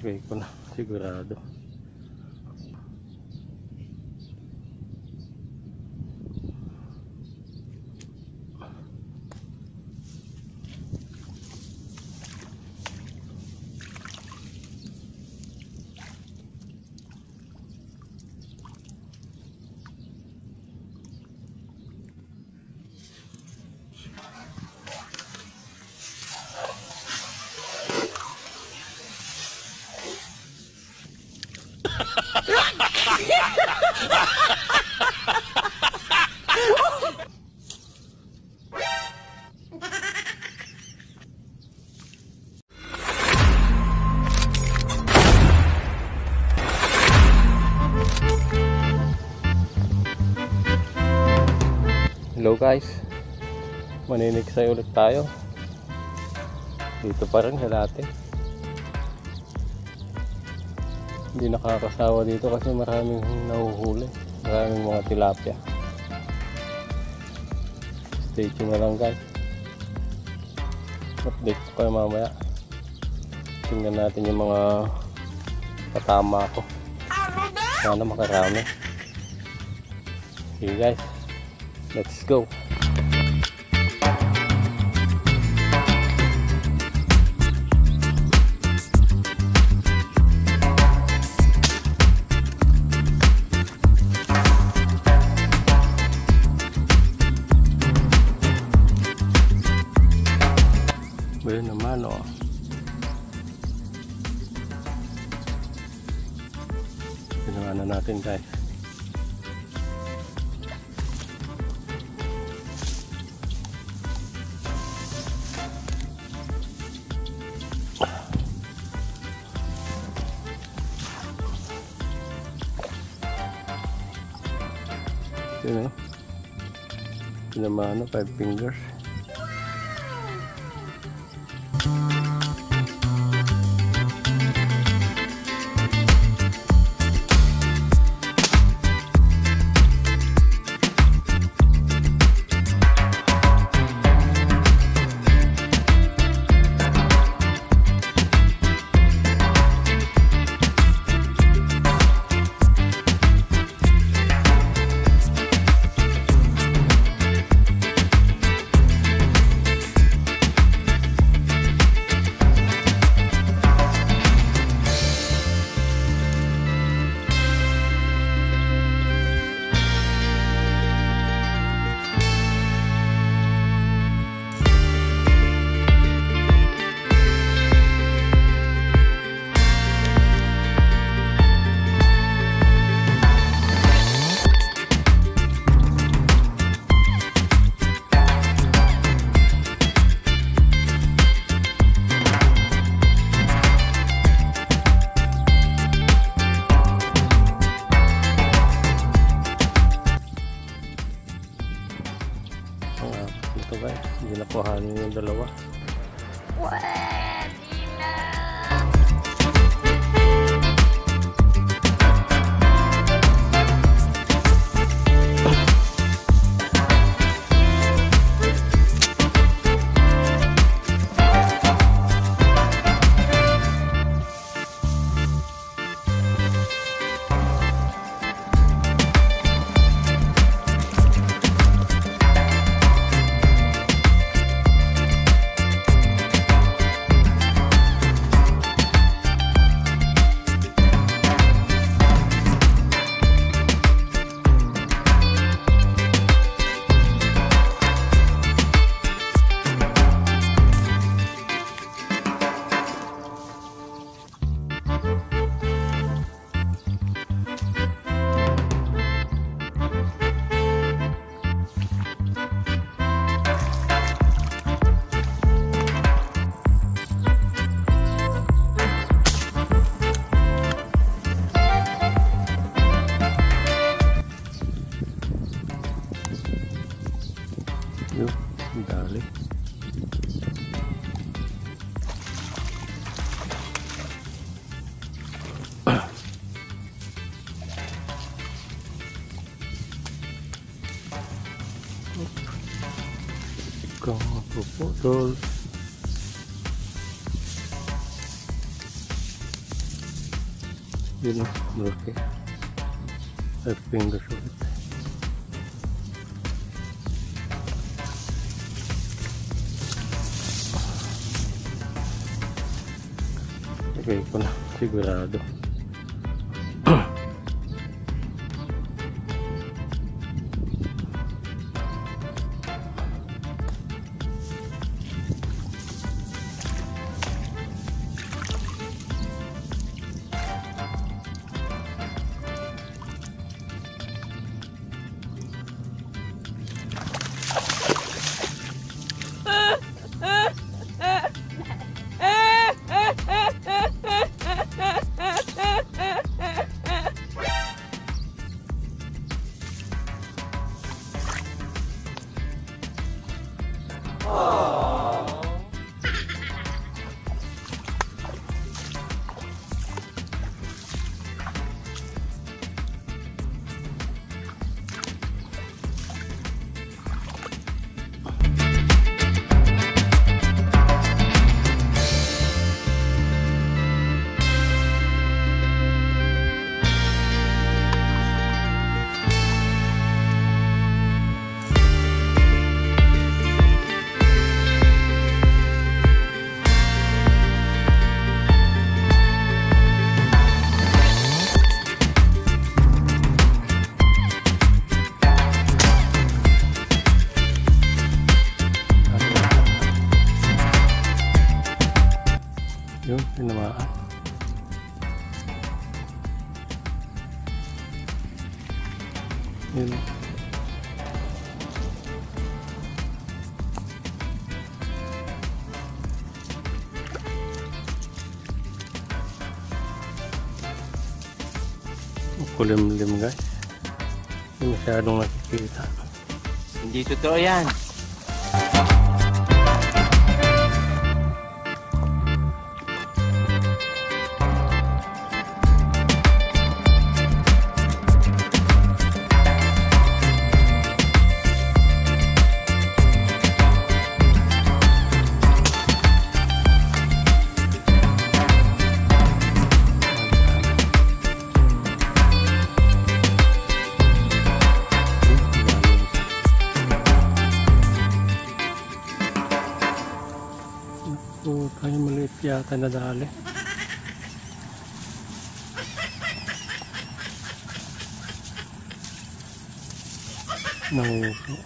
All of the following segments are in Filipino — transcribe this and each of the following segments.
Lagay ko na sigurado. Hello guys, maniniksay ulit tayo dito pa rin sa dati. Hindi nakakasawa dito kasi maraming nahuhuli, maraming mga tilapia. Stay tuned na lang guys, update ko kayo mamaya. Tingnan natin yung mga patama ko, sana makarami. Okay guys, let's go. Ayun naman oh. Ginawa na natin guys. Yun o, pinamano 5 fingers. Ito guys, hindi nakuhanin yung dalawa. Pwede na. Yun, dali. Ikaw mapuputol. Yun, okay. 5 fingers ulit. Lagay ko na, sigurado. Yun, tinamaan. Yun. Kulimlim guys. Hindi masyadong nakikita. Hindi totoo yan. Tayo maliit yata na dali. Nanguso.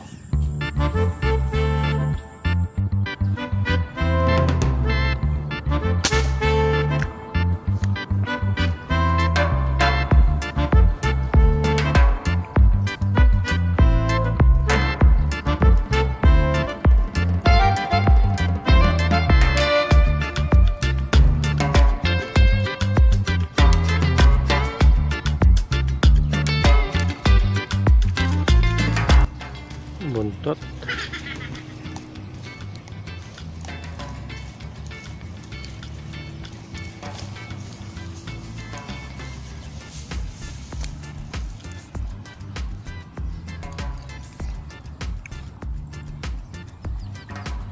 Buntot.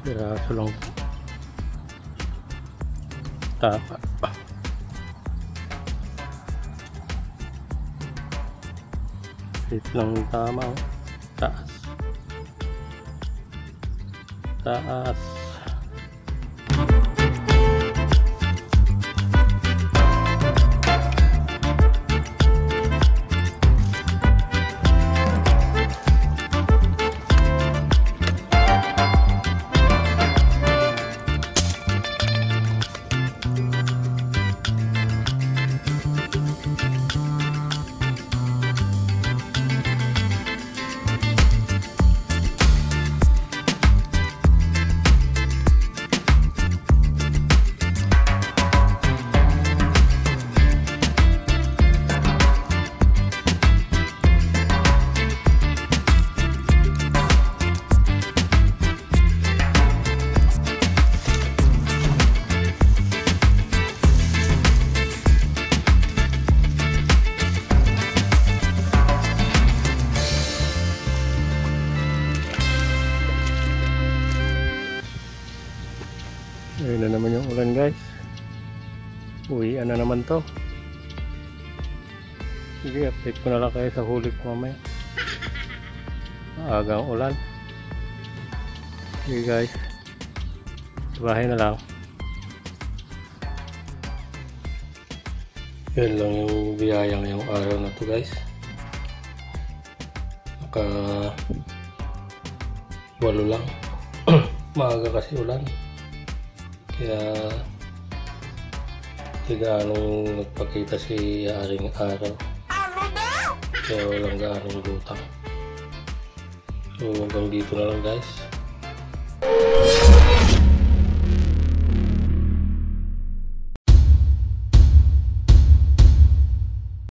Piraso lang. Tapa. Hit lang tama. Taas. Taas. Ayun na naman yung ulan guys. Uwian na naman to. Sige, update ko na lang kayo sa huli ko mamaya. Maagang ulan. Sige guys, bahay na lang. Yan lang yung biyaya ngayong araw na to guys. Naka 8 lang. Maaga kasi ulan. Kaya di gaanong nagpakita si Haring Araw. Kaya walang gaanong lutang. So hanggang dito na lang guys.